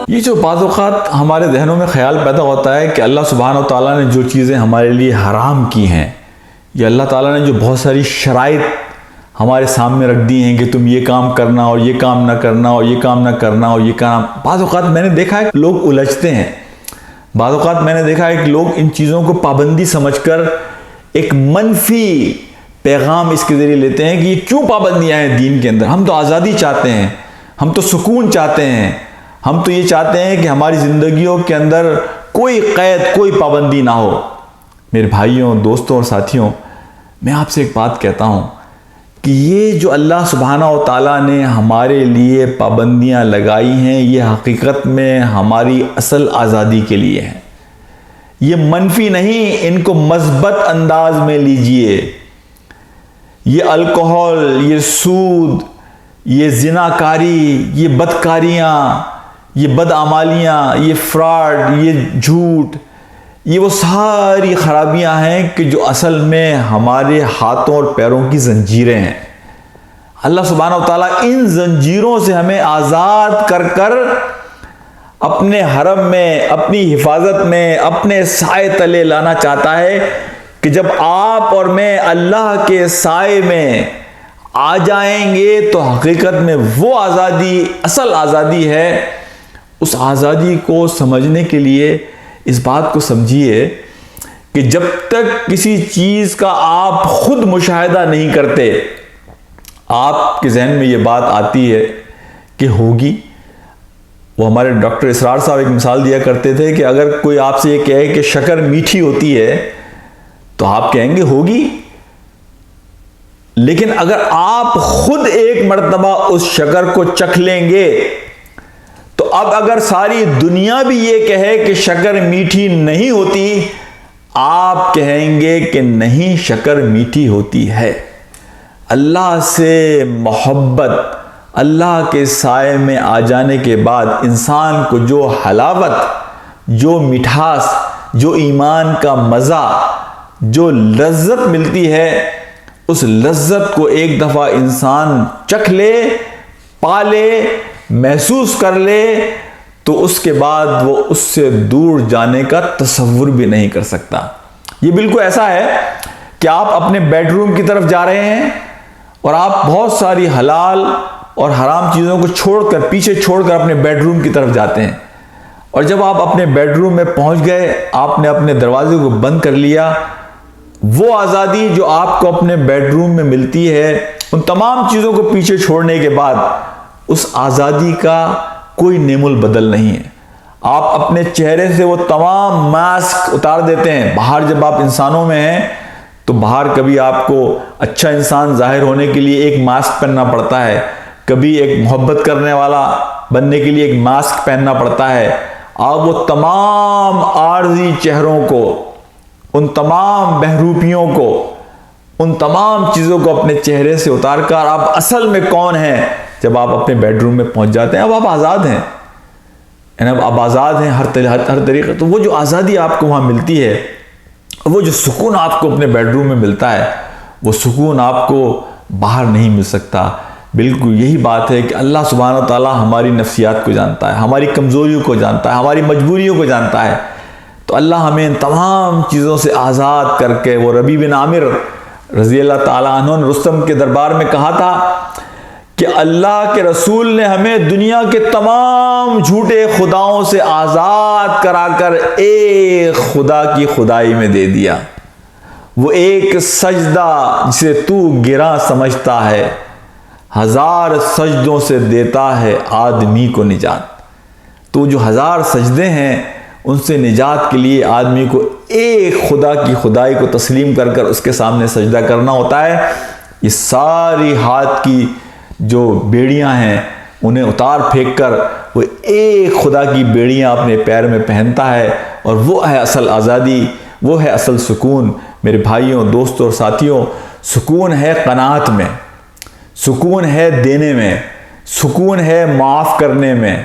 یہ جو بعض اوقات ہمارے ذہنوں میں خیال پیدا ہوتا ہے کہ اللہ سبحانہ و تعالیٰ نے جو چیزیں ہمارے لیے حرام کی ہیں، یا اللہ تعالیٰ نے جو بہت ساری شرائط ہمارے سامنے رکھ دی ہیں کہ تم یہ کام کرنا اور یہ کام نہ کرنا اور یہ کام نہ کرنا اور یہ کام، بعض اوقات میں نے دیکھا ہے کہ لوگ الجھتے ہیں، بعض اوقات میں نے دیکھا ہے کہ لوگ ان چیزوں کو پابندی سمجھ کر ایک منفی پیغام اس کے ذریعے لیتے ہیں کہ یہ کیوں پابندیاں ہیں دین کے اندر، ہم تو آزادی چاہتے ہیں، ہم تو سکون چاہتے ہیں، ہم تو یہ چاہتے ہیں کہ ہماری زندگیوں کے اندر کوئی قید، کوئی پابندی نہ ہو۔ میرے بھائیوں، دوستوں اور ساتھیوں، میں آپ سے ایک بات کہتا ہوں کہ یہ جو اللہ سبحانہ و تعالیٰ نے ہمارے لیے پابندیاں لگائی ہیں، یہ حقیقت میں ہماری اصل آزادی کے لیے ہیں، یہ منفی نہیں، ان کو مثبت انداز میں لیجئے۔ یہ الکحل، یہ سود، یہ زناکاری، یہ بدکاریاں، یہ بدعمالیاں، یہ فراڈ، یہ جھوٹ، یہ وہ ساری خرابیاں ہیں کہ جو اصل میں ہمارے ہاتھوں اور پیروں کی زنجیریں ہیں۔ اللہ سبحانہ و تعالیٰ ان زنجیروں سے ہمیں آزاد کر کر اپنے حرم میں، اپنی حفاظت میں، اپنے سائے تلے لانا چاہتا ہے کہ جب آپ اور میں اللہ کے سائے میں آ جائیں گے تو حقیقت میں وہ آزادی اصل آزادی ہے۔ اس آزادی کو سمجھنے کے لیے اس بات کو سمجھیے کہ جب تک کسی چیز کا آپ خود مشاہدہ نہیں کرتے، آپ کے ذہن میں یہ بات آتی ہے کہ ہوگی۔ وہ ہمارے ڈاکٹر اسرار صاحب ایک مثال دیا کرتے تھے کہ اگر کوئی آپ سے یہ کہے کہ شکر میٹھی ہوتی ہے تو آپ کہیں گے ہوگی، لیکن اگر آپ خود ایک مرتبہ اس شکر کو چکھ لیں گے تو اب اگر ساری دنیا بھی یہ کہے کہ شکر میٹھی نہیں ہوتی، آپ کہیں گے کہ نہیں، شکر میٹھی ہوتی ہے۔ اللہ سے محبت، اللہ کے سائے میں آ جانے کے بعد انسان کو جو حلاوت، جو مٹھاس، جو ایمان کا مزہ، جو لذت ملتی ہے، اس لذت کو ایک دفعہ انسان چکھ لے، پا لے، محسوس کر لے تو اس کے بعد وہ اس سے دور جانے کا تصور بھی نہیں کر سکتا۔ یہ بالکل ایسا ہے کہ آپ اپنے بیڈ روم کی طرف جا رہے ہیں اور آپ بہت ساری حلال اور حرام چیزوں کو چھوڑ کر، پیچھے چھوڑ کر اپنے بیڈ روم کی طرف جاتے ہیں، اور جب آپ اپنے بیڈ روم میں پہنچ گئے، آپ نے اپنے دروازے کو بند کر لیا، وہ آزادی جو آپ کو اپنے بیڈ روم میں ملتی ہے، ان تمام چیزوں کو پیچھے چھوڑنے کے بعد اس آزادی کا کوئی نعم البدل نہیں ہے۔ آپ اپنے چہرے سے وہ تمام ماسک اتار دیتے ہیں۔ باہر جب آپ انسانوں میں ہیں تو باہر کبھی آپ کو اچھا انسان ظاہر ہونے کے لیے ایک ماسک پہننا پڑتا ہے، کبھی ایک محبت کرنے والا بننے کے لیے ایک ماسک پہننا پڑتا ہے۔ آپ وہ تمام عارضی چہروں کو، ان تمام بہروپیوں کو، ان تمام چیزوں کو اپنے چہرے سے اتار کر آپ اصل میں کون ہیں جب آپ اپنے بیڈ روم میں پہنچ جاتے ہیں، اب آپ آزاد ہیں، یعنی اب آپ آزاد ہیں ہر طریقے۔ تو وہ جو آزادی آپ کو وہاں ملتی ہے، وہ جو سکون آپ کو اپنے بیڈ روم میں ملتا ہے، وہ سکون آپ کو باہر نہیں مل سکتا۔ بالکل یہی بات ہے کہ اللہ سبحانہ و تعالیٰ ہماری نفسیات کو جانتا ہے، ہماری کمزوریوں کو جانتا ہے، ہماری مجبوریوں کو جانتا ہے۔ تو اللہ ہمیں ان تمام چیزوں سے آزاد کر کے، وہ ربیع بن عامر رضی اللہ تعالیٰ عنہ نے رستم کے دربار میں کہا تھا کہ اللہ کے رسول نے ہمیں دنیا کے تمام جھوٹے خداؤں سے آزاد کرا کر ایک خدا کی خدائی میں دے دیا، وہ ایک سجدہ جسے تو گراں سمجھتا ہے، 1000 سجدوں سے دیتا ہے آدمی کو نجات۔ تو جو 1000 سجدے ہیں ان سے نجات کے لیے آدمی کو ایک خدا کی خدائی کو تسلیم کر کر اس کے سامنے سجدہ کرنا ہوتا ہے۔ یہ ساری ہاتھ کی جو بیڑیاں ہیں انہیں اتار پھینک کر وہ ایک خدا کی بیڑیاں اپنے پیر میں پہنتا ہے، اور وہ ہے اصل آزادی، وہ ہے اصل سکون۔ میرے بھائیوں، دوستوں اور ساتھیوں، سکون ہے قناعت میں، سکون ہے دینے میں، سکون ہے معاف کرنے میں،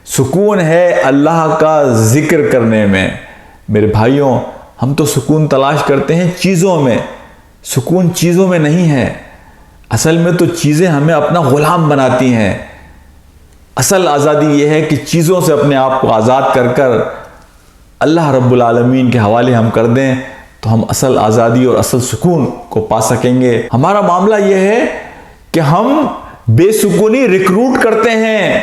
سکون ہے اللہ کا ذکر کرنے میں۔ میرے بھائیوں، ہم تو سکون تلاش کرتے ہیں چیزوں میں، سکون چیزوں میں نہیں ہے۔ اصل میں تو چیزیں ہمیں اپنا غلام بناتی ہیں۔ اصل آزادی یہ ہے کہ چیزوں سے اپنے آپ کو آزاد کر کر اللہ رب العالمین کے حوالے ہم کر دیں تو ہم اصل آزادی اور اصل سکون کو پا سکیں گے۔ ہمارا معاملہ یہ ہے کہ ہم بے سکونی ریکروٹ کرتے ہیں۔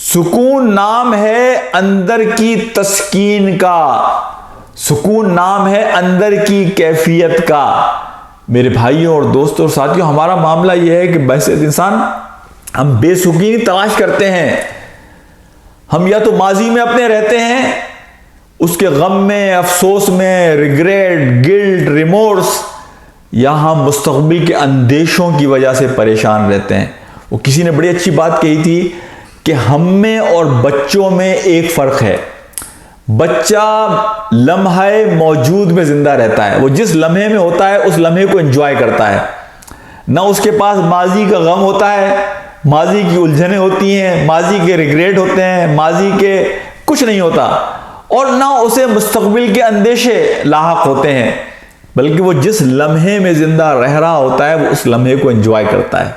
سکون نام ہے اندر کی تسکین کا، سکون نام ہے اندر کی کیفیت کا۔ میرے بھائیوں اور دوستوں اور ساتھیوں، ہمارا معاملہ یہ ہے کہ بحیثیت انسان ہم بے سکونی تلاش کرتے ہیں۔ ہم یا تو ماضی میں اپنے رہتے ہیں، اس کے غم میں، افسوس میں، ریگریٹ، گلٹ، ریمورس، یا ہم مستقبل کے اندیشوں کی وجہ سے پریشان رہتے ہیں۔ وہ کسی نے بڑی اچھی بات کہی تھی کہ ہم میں اور بچوں میں ایک فرق ہے۔ بچہ لمحہ موجود میں زندہ رہتا ہے، وہ جس لمحے میں ہوتا ہے اس لمحے کو انجوائے کرتا ہے، نہ اس کے پاس ماضی کا غم ہوتا ہے، ماضی کی الجھنیں ہوتی ہیں، ماضی کے ریگریٹ ہوتے ہیں، ماضی کے کچھ نہیں ہوتا، اور نہ اسے مستقبل کے اندیشے لاحق ہوتے ہیں، بلکہ وہ جس لمحے میں زندہ رہ رہا ہوتا ہے وہ اس لمحے کو انجوائے کرتا ہے۔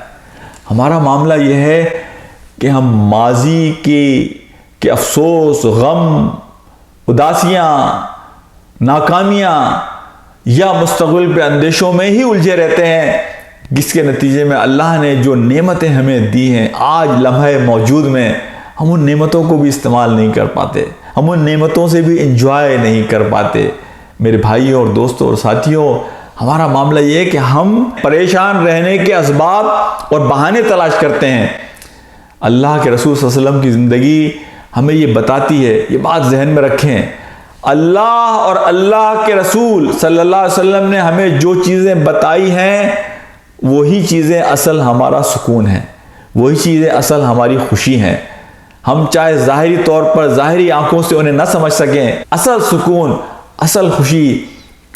ہمارا معاملہ یہ ہے کہ ہم ماضی کے افسوس، غم، اداسیاں، ناکامیاں یا مستقبل پہ اندیشوں میں ہی الجھے رہتے ہیں، جس کے نتیجے میں اللہ نے جو نعمتیں ہمیں دی ہیں آج لمحہ موجود میں، ہم ان نعمتوں کو بھی استعمال نہیں کر پاتے، ہم ان نعمتوں سے بھی انجوائے نہیں کر پاتے۔ میرے بھائیوں اور دوستوں اور ساتھیوں، ہمارا معاملہ یہ ہے کہ ہم پریشان رہنے کے اسباب اور بہانے تلاش کرتے ہیں۔ اللہ کے رسول صلی اللہ علیہ وسلم کی زندگی ہمیں یہ بتاتی ہے، یہ بات ذہن میں رکھیں، اللہ اور اللہ کے رسول صلی اللہ علیہ وسلم نے ہمیں جو چیزیں بتائی ہیں وہی چیزیں اصل ہمارا سکون ہے، وہی چیزیں اصل ہماری خوشی ہیں۔ ہم چاہے ظاہری طور پر ظاہری آنکھوں سے انہیں نہ سمجھ سکیں، اصل سکون، اصل خوشی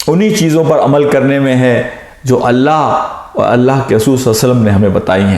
انہی چیزوں پر عمل کرنے میں ہے جو اللہ اور اللہ کے رسول صلی اللہ علیہ وسلم نے ہمیں بتائی ہیں۔